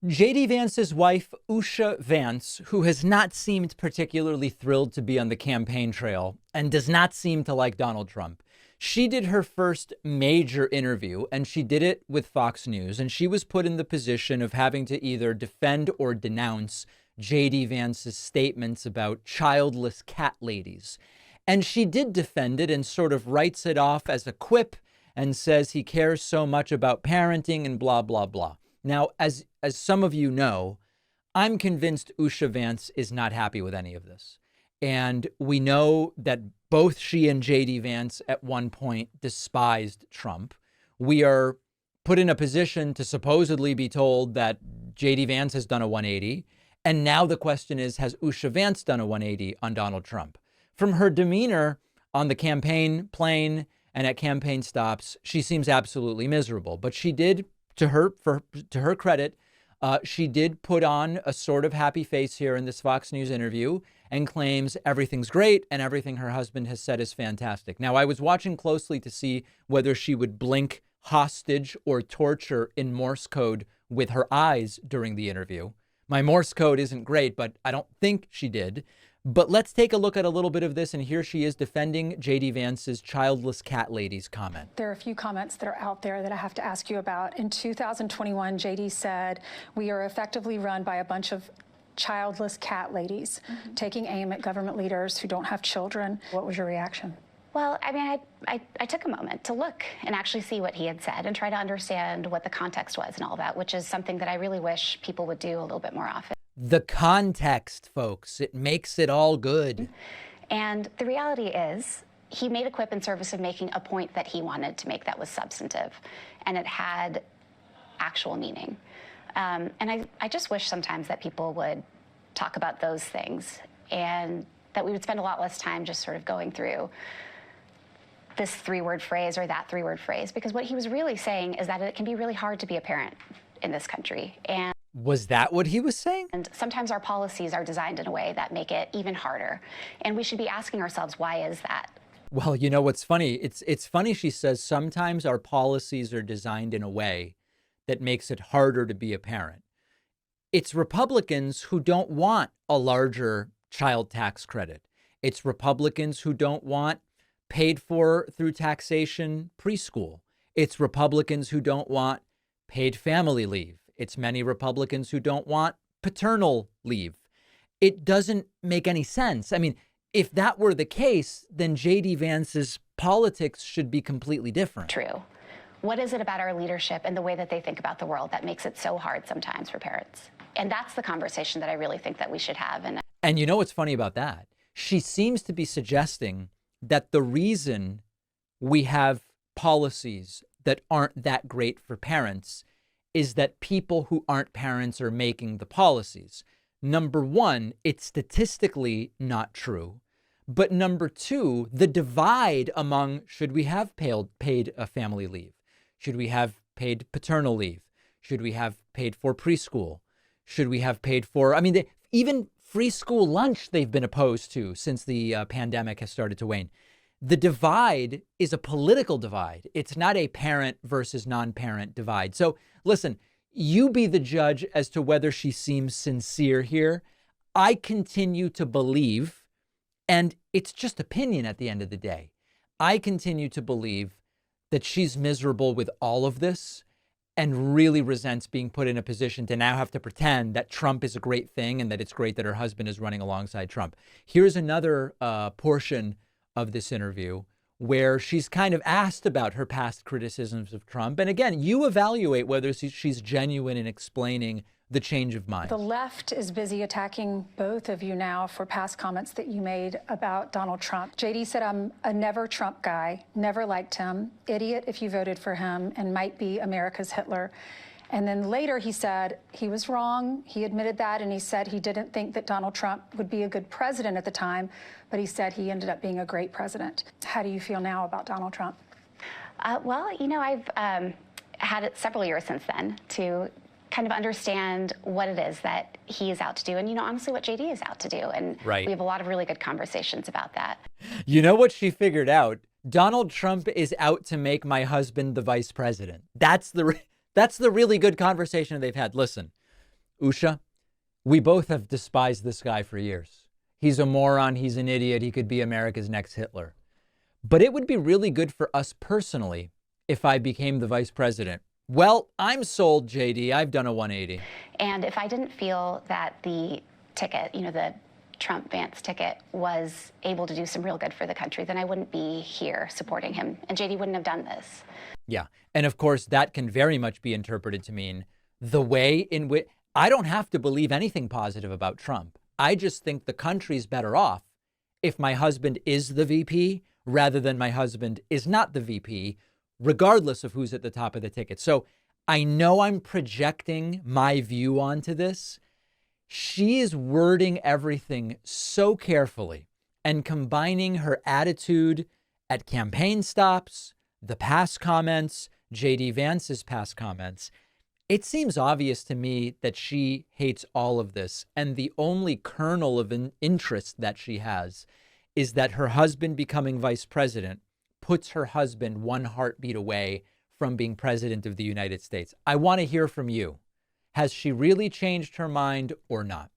J.D. Vance's wife, Usha Vance, who has not seemed particularly thrilled to be on the campaign trail and does not seem to like Donald Trump, she did her first major interview, and she did it with Fox News, and she was put in the position of having to either defend or denounce J.D. Vance's statements about childless cat ladies. And she did defend it and sort of writes it off as a quip and says he cares so much about parenting and blah, blah, blah. Now, as some of you know, I'm convinced Usha Vance is not happy with any of this. And we know that both she and J.D. Vance at one point despised Trump. We are put in a position to supposedly be told that J.D. Vance has done a 180. And now the question is, has Usha Vance done a 180 on Donald Trump? From her demeanor on the campaign plane and at campaign stops, she seems absolutely miserable. But she did, to her credit, she did put on a sort of happy face here in this Fox News interview and claims everything's great and everything her husband has said is fantastic. Now, I was watching closely to see whether she would blink hostage or torture in Morse code with her eyes during the interview. My Morse code isn't great, but I don't think she did. But let's take a look at a little bit of this. And here she is defending J.D. Vance's childless cat ladies comment. There are a few comments that are out there that I have to ask you about. In 2021, J.D. said, "We are effectively run by a bunch of childless cat ladies, taking aim at government leaders who don't have children." What was your reaction? Well, I mean, I took a moment to look and actually see what he had said and try to understand what the context was and all that, which is something that I really wish people would do a little bit more often. The context, folks, it makes it all good. And the reality is, he made a quip in service of making a point that he wanted to make that was substantive, and it had actual meaning. And I just wish sometimes that people would talk about those things and that we would spend a lot less time just sort of going through this three-word phrase or that three-word phrase, because what he was really saying is that it can be really hard to be a parent in this country. And was that what he was saying? And sometimes our policies are designed in a way that make it even harder. And we should be asking ourselves, why is that? Well, you know what's funny? It's funny she says sometimes our policies are designed in a way that makes it harder to be a parent. It's Republicans who don't want a larger child tax credit. It's Republicans who don't want paid for through taxation preschool. It's Republicans who don't want paid family leave. It's many Republicans who don't want paternal leave. It doesn't make any sense. I mean, if that were the case, then J.D. Vance's politics should be completely different. True. What is it about our leadership and the way that they think about the world that makes it so hard sometimes for parents? And that's the conversation that I really think that we should have. And you know what's funny about that? She seems to be suggesting that the reason we have policies that aren't that great for parents is that people who aren't parents are making the policies. Number one, it's statistically not true. But number two, the divide among should we have paid family leave? Should we have paid paternal leave? Should we have paid for preschool? Should we have paid for, even free school lunch they've been opposed to since the pandemic has started to wane. The divide is a political divide. It's not a parent versus non-parent divide. So listen, you be the judge as to whether she seems sincere here. I continue to believe, and it's just opinion at the end of the day, I continue to believe that she's miserable with all of this and really resents being put in a position to now have to pretend that Trump is a great thing and that it's great that her husband is running alongside Trump. Here's another portion of this interview where she's kind of asked about her past criticisms of Trump. And again, you evaluate whether she's genuine in explaining the change of mind. The left is busy attacking both of you now for past comments that you made about Donald Trump. JD said, "I'm a never Trump guy, never liked him, idiot if you voted for him, and might be America's Hitler." And then later he said he was wrong. He admitted that, and he said he didn't think that Donald Trump would be a good president at the time, but he said he ended up being a great president. How do you feel now about Donald Trump? Well, I've had it several years since then to kind of understand what it is that he is out to do and, honestly, what JD is out to do. And right. We have a lot of really good conversations about that. You know what she figured out? Donald Trump is out to make my husband the vice president. That's the really good conversation they've had. Listen, Usha, we both have despised this guy for years. He's a moron. He's an idiot. He could be America's next Hitler. But it would be really good for us personally if I became the vice president. Well, I'm sold, JD. I've done a 180. And if I didn't feel that the ticket, the Trump-Vance ticket, was able to do some real good for the country, then I wouldn't be here supporting him. And JD wouldn't have done this. Yeah. And of course, that can very much be interpreted to mean the way in which I don't have to believe anything positive about Trump. I just think the country's better off if my husband is the VP rather than my husband is not the VP, regardless of who's at the top of the ticket. So I know I'm projecting my view onto this. She is wording everything so carefully and combining her attitude at campaign stops, the past comments, J.D. Vance's past comments. It seems obvious to me that she hates all of this. And the only kernel of an interest that she has is that her husband becoming vice president puts her husband one heartbeat away from being president of the United States. I want to hear from you. Has she really changed her mind or not?